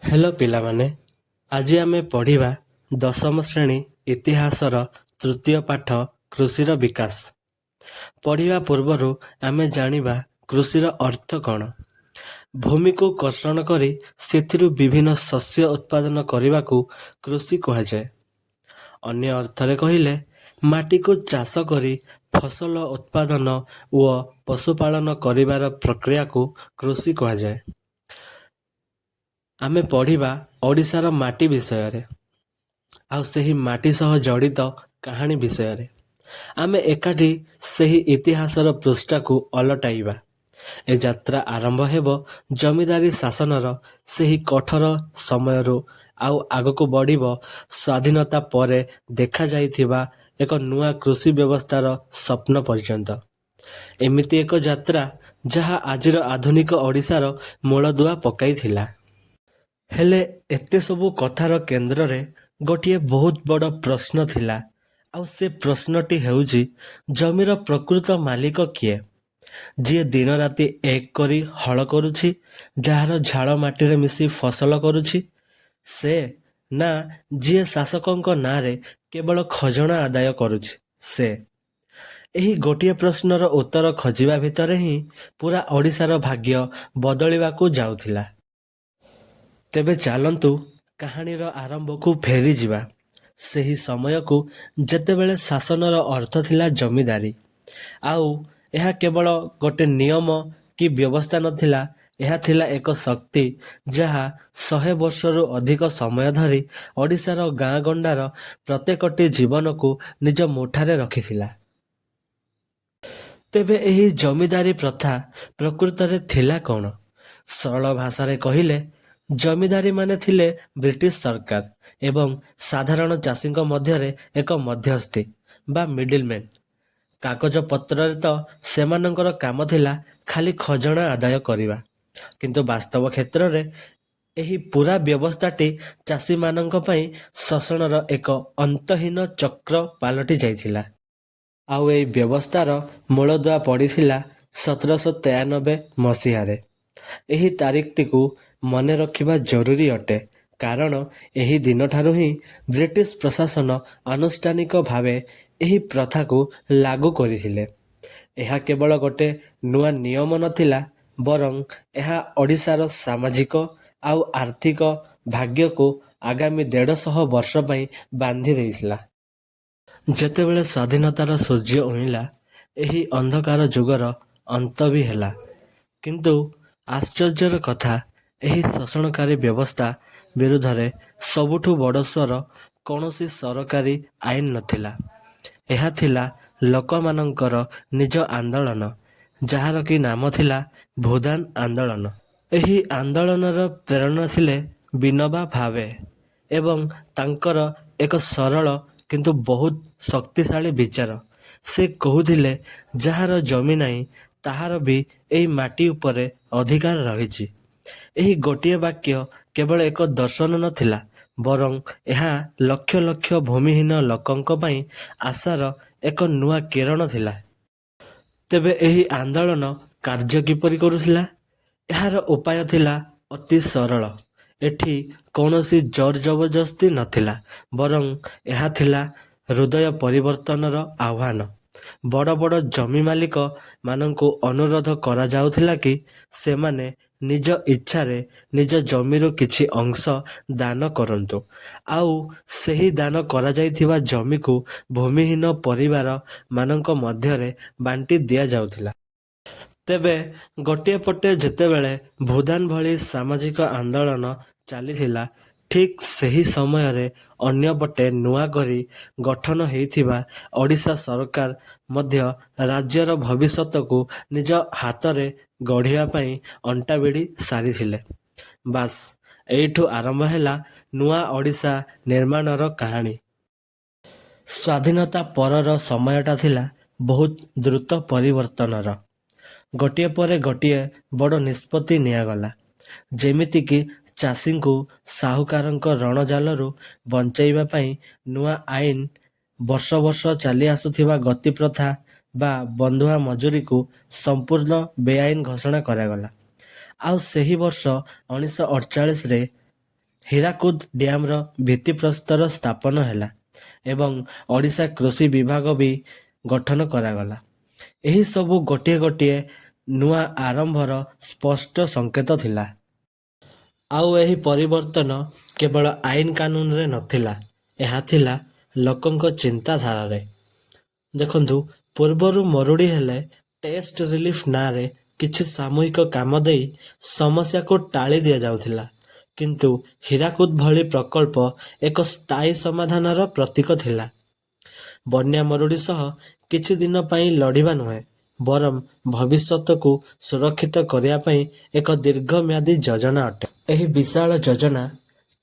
Hello पिलामाने, आज आमे पढ़िबा दशम श्रेणी इतिहासर तृतीय पाठ कृषिर विकास। पढ़िबा पूर्वरु आमे जानिबा कृषिर अर्थ कौन। भूमि को कर्षण करी सेथिरु विभिन्न शस्य उत्पादन करने कृषि कहुए। अन्य अर्थरे कहिले माटी को चाष करी फसल उत्पादन और पशुपालन करिबार प्रक्रिया को कृषि कहुए। आमे पढ़िबा ओडिशार माटी विषय आउ सही माटी सह जड़ित कहानी विषय। आमे एकाठी सही इतिहासर पृष्ठा को अलटाइबा। ए यात्रा आरंभ हेबो जमीदारी शासनर सही कठोर समयरू आउ आगको बढ़िबो स्वाधीनता परे देखा जाइथिबा एक नुआ कृषि व्यवस्थार स्वप्न पर्यंत। एमिति एक यात्रा जहा आजिर आधुनिक ओडिशार मूलदुआ पकाइथिला। हेले एते सबु कथार केन्द्र रे गोटिए बहुत बड़ प्रश्न थिला। आउ से प्रश्नटी हेउजी जमीर प्रकृत मालिक किए, जी दिन राति एक करी हल करुछि, जार झाड़ माटी रे मिसी फसल करुछि, से ना जी शासकों नारे केवल खजना आदाय करुछि से। एही गोटिए प्रश्नर उत्तर खोजिबा भितरे ही पूरा ओडिशार भाग्य बदलिबाकू जाउथिला। तेबे चालंतु कहानीर आरंभ को फेरी जिबा। सही समय को जेतेबेले शासनर अर्थ थिला जमीदारी, आउ यह केवल गोटे नियम कि व्यवस्था नथिला, यह थिला एक शक्ति जहा 100 वर्षरु अधिक समय धरी ओडिशार गाँ गंडार प्रत्येकटी जीवन को निज मुठारे रखिथिला। तेबे एही जमीदारी प्रथा प्रकृत रे थिला कौन? सरल भाषा कहिले जमीदारी माने थिले ब्रिटिश सरकार एवं साधारण चाषी मध्यरे एक मध्यस्थी बा मिडिलमैन। कागज पत्र तो सेमानंकर काम थिला खाली खजना आदाय करिबा, किंतु वास्तव क्षेत्र रे एही पूरा व्यवस्थाटी चाषी मानंक पई शोषणर एक अंतहीन चक्र पालटी जाइथिला। आउ एही व्यवस्थार मूलदुआ पड़िथिला 1793 मसीहारे। एही तारिखटी को मने रखिबा जरूरी अटे, कारण एही दिन ठारू ही ब्रिटिश प्रशासन आनुष्ठानिक भावे एही प्रथा को लागू करिथिले। एहा केवल गोटे नुआ नियम नथिला, बरं एहा ओडिशार सामाजिक आउ आर्थिक भाग्य को आगामी 150 वर्ष पई बांधी देइथिला। जेतेबेले स्वाधीनतार सूर्य उइला, एही अंधकार जुगर अंत भी हेला, किंतु आश्चर्यर कथा एही शोषणकारी व्यवस्था विरुद्धरे सबुठु बड़ स्वर कौनसी सरकारी आईन नथिला। एहा थिला लोकमानंकर निज आंदोलन, जार कि नाम थिला भूदान आंदोलन। एही आंदोलनर प्रेरणा थिले विनोबा भावे एवं तांकर एक सरल किंतु बहुत शक्तिशाली विचार। से कहुथिले जार जमी नाही ताहार भी एही माटी उपरे अधिकार रहिछि। एही गोटिए वाक्य केवल एक दर्शन नथिला, बरं ଏହା लक्ष लक्ष भूमिहीन लोकଙ୍କ ପାଇଁ ଆଶାର ଏକ ନୂଆ କିରଣ ଥିଲା। ତେବେ ଏହି ଆନ୍ଦୋଳନ କାର୍ଯ୍ୟ କିପରି କରୁଥିଲା? ଏହାର ଉପାୟ ଥିଲା ଅତି ସରଳ। ଏଠି କୌଣସି ଜୋର ଜବରଦସ୍ତି ନଥିଲା, ବରଂ ଏହା ଥିଲା ହୃଦୟ ପରିବର୍ତ୍ତନର ଆହ୍ୱାନ। ବଡ଼ ବଡ଼ ଜମି ମାଲିକ ମାନଙ୍କୁ ଅନୁରୋଧ କରାଯାଉଥିଲା କି ସେମାନେ ନିଜ ଇଚ୍ଛାରେ ନିଜ ଜମିରୁ କିଛି ଅଂଶ ଦାନ କରନ୍ତୁ, ଆଉ ସେହି ଦାନ କରାଯାଇଥିବା ଜମିକୁ ଭୂମିହୀନ ପରିବାର ମାନଙ୍କ ମଧ୍ୟରେ ବାଣ୍ଟି ଦିଆଯାଉଥିଲା। ତେବେ ଗୋଟିଏ ପଟେ ଯେତେବେଳେ ଭୂଦାନ ଭଳି ସାମାଜିକ ଆନ୍ଦୋଳନ ଚାଲିଥିଲା, ଠିକ୍ ସେହି ସମୟରେ ଅନ୍ୟପଟେ ନୂଆ କରି ଗଠନ ହେଇଥିବା ଓଡ଼ିଶା ସରକାର ମଧ୍ୟ ରାଜ୍ୟର ଭବିଷ୍ୟତକୁ ନିଜ ହାତରେ ଗଢ଼ିବା ପାଇଁ ଅଣ୍ଟା ଭିଡ଼ି ସାରିଥିଲେ। ବାସ୍ ଏଇଠୁ ଆରମ୍ଭ ହେଲା ନୂଆ ଓଡ଼ିଶା ନିର୍ମାଣର କାହାଣୀ। ସ୍ୱାଧୀନତା ପରର ସମୟଟା ଥିଲା ବହୁତ ଦ୍ରୁତ ପରିବର୍ତ୍ତନର। ଗୋଟିଏ ପରେ ଗୋଟିଏ ବଡ଼ ନିଷ୍ପତ୍ତି ନିଆଗଲା, ଯେମିତିକି ଚାଷୀଙ୍କୁ ସାହୁକାରଙ୍କ ରଣଜାଲରୁ ବଞ୍ଚାଇବା ପାଇଁ ନୂଆ ଆଇନ, ବର୍ଷ ବର୍ଷ ଚାଲି ଆସୁଥିବା ଗତିପ୍ରଥା ବା ବନ୍ଧୁଆ ମଜୁରୀକୁ ସମ୍ପୂର୍ଣ୍ଣ ବେଆଇନ ଘୋଷଣା କରାଗଲା। ଆଉ ସେହି ବର୍ଷ 1948ରେ ହୀରାକୁଦ ଡ୍ୟାମର ଭିତ୍ତିପ୍ରସ୍ତର ସ୍ଥାପନ ହେଲା ଏବଂ ଓଡ଼ିଶା କୃଷି ବିଭାଗ ବି ଗଠନ କରାଗଲା। ଏହି ସବୁ ଗୋଟିଏ ଗୋଟିଏ ନୂଆ ଆରମ୍ଭର ସ୍ପଷ୍ଟ ସଂକେତ ଥିଲା। ଆଉ ଏହି ପରିବର୍ତ୍ତନ କେବଳ ଆଇନ କାନୁନରେ ନଥିଲା, ଏହା ଥିଲା ଲୋକଙ୍କ ଚିନ୍ତାଧାରାରେ। ଦେଖନ୍ତୁ, ପୂର୍ବରୁ ମରୁଡ଼ି ହେଲେ ଟେଷ୍ଟ ରିଲିଫ୍ ନାଁରେ କିଛି ସାମୂହିକ କାମ ଦେଇ ସମସ୍ୟାକୁ ଟାଳି ଦିଆଯାଉଥିଲା, କିନ୍ତୁ ହୀରାକୁଦ ଭଳି ପ୍ରକଳ୍ପ ଏକ ସ୍ଥାୟୀ ସମାଧାନର ପ୍ରତୀକ ଥିଲା। ବନ୍ୟା ମରୁଡ଼ି ସହ କିଛି ଦିନ ପାଇଁ ଲଢ଼ିବା ନୁହେଁ, ବରଂ ଭବିଷ୍ୟତକୁ ସୁରକ୍ଷିତ କରିବା ପାଇଁ ଏକ ଦୀର୍ଘମ୍ୟାଦୀ ଯୋଜନା ଅଟେ। ଏହି ବିଶାଳ ଯୋଜନା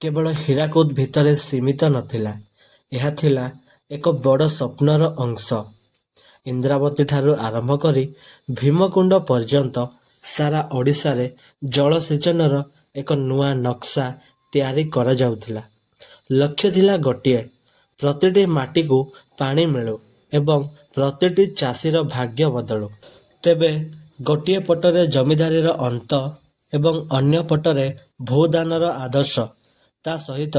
କେବଳ ହୀରାକୁଦ ଭିତରେ ସୀମିତ ନଥିଲା, ଏହା ଥିଲା ଏକ ବଡ଼ ସ୍ୱପ୍ନର ଅଂଶ। ଇନ୍ଦ୍ରାବତୀଠାରୁ ଆରମ୍ଭ କରି ଭୀମକୁଣ୍ଡ ପର୍ଯ୍ୟନ୍ତ ସାରା ଓଡ଼ିଶାରେ ଜଳସେଚନର ଏକ ନୂଆ ନକ୍ସା ତିଆରି କରାଯାଉଥିଲା। ଲକ୍ଷ୍ୟ ଥିଲା ଗୋଟିଏ, ପ୍ରତିଟି ମାଟିକୁ ପାଣି ମିଳୁ ଏବଂ ପ୍ରତିଟି ଚାଷୀର ଭାଗ୍ୟ ବଦଳୁ। ତେବେ ଗୋଟିଏ ପଟରେ ଜମିଦାରୀର ଅନ୍ତ ଏବଂ ଅନ୍ୟ ପଟରେ ଭୂଦାନର ଆଦର୍ଶ, ତା ସହିତ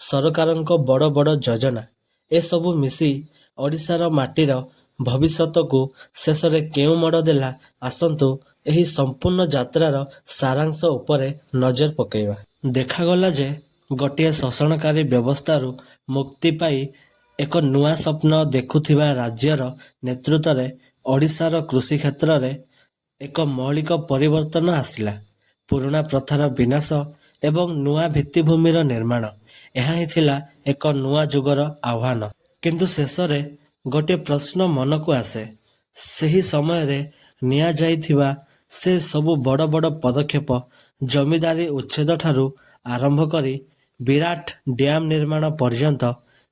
ସରକାରଙ୍କ ବଡ଼ ବଡ଼ ଯୋଜନା, ଏସବୁ ମିଶି ଓଡ଼ିଶାର ମାଟିର ଭବିଷ୍ୟତକୁ ଶେଷରେ କେଉଁ ମୋଡ଼ ଦେଲା, ଆସନ୍ତୁ ଏହି ସମ୍ପୂର୍ଣ୍ଣ ଯାତ୍ରାର ସାରାଂଶ ଉପରେ ନଜର ପକାଇବା। ଦେଖାଗଲା ଯେ ଗୋଟିଏ ଶୋଷଣକାରୀ ବ୍ୟବସ୍ଥାରୁ ମୁକ୍ତି ପାଇ ଏକ ନୂଆ ସ୍ୱପ୍ନ ଦେଖୁଥିବା ରାଜ୍ୟର ନେତୃତ୍ୱରେ ଓଡ଼ିଶାର କୃଷି କ୍ଷେତ୍ରରେ ଏକ ମୌଳିକ ପରିବର୍ତ୍ତନ ଆସିଲା। ପୁରୁଣା ପ୍ରଥାର ବିନାଶ ଏବଂ ନୂଆ ଭିତ୍ତିଭୂମିର ନିର୍ମାଣ, ଏହା ହିଁ ଥିଲା ଏକ ନୂଆ ଯୁଗର ଆହ୍ୱାନ। କିନ୍ତୁ ଶେଷରେ ଗୋଟିଏ ପ୍ରଶ୍ନ ମନକୁ ଆସେ, ସେହି ସମୟରେ ନିଆଯାଇଥିବା ସେ ସବୁ ବଡ଼ ବଡ଼ ପଦକ୍ଷେପ, ଜମିଦାରୀ ଉଚ୍ଛେଦଠାରୁ ଆରମ୍ଭ କରି ବିରାଟ ଡ୍ୟାମ ନିର୍ମାଣ ପର୍ଯ୍ୟନ୍ତ,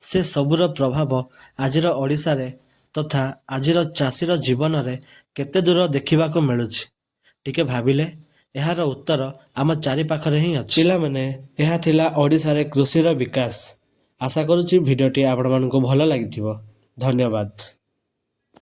ସେ ସବୁର ପ୍ରଭାବ ଆଜିର ଓଡ଼ିଶାରେ ତଥା ଆଜିର ଚାଷୀର ଜୀବନରେ କେତେ ଦୂର ଦେଖିବାକୁ ମିଳୁଛି? ଟିକେ ଭାବିଲେ ଏହାର ଉତ୍ତର ଆମ ଚାରିପାଖରେ ହିଁ ଅଛି। ପିଲାମାନେ, ଏହା ଥିଲା ଓଡ଼ିଶାରେ କୃଷିର ବିକାଶ। ଆଶା କରୁଛି ଭିଡ଼ିଓଟି ଆପଣମାନଙ୍କୁ ଭଲ ଲାଗିଥିବ। ଧନ୍ୟବାଦ।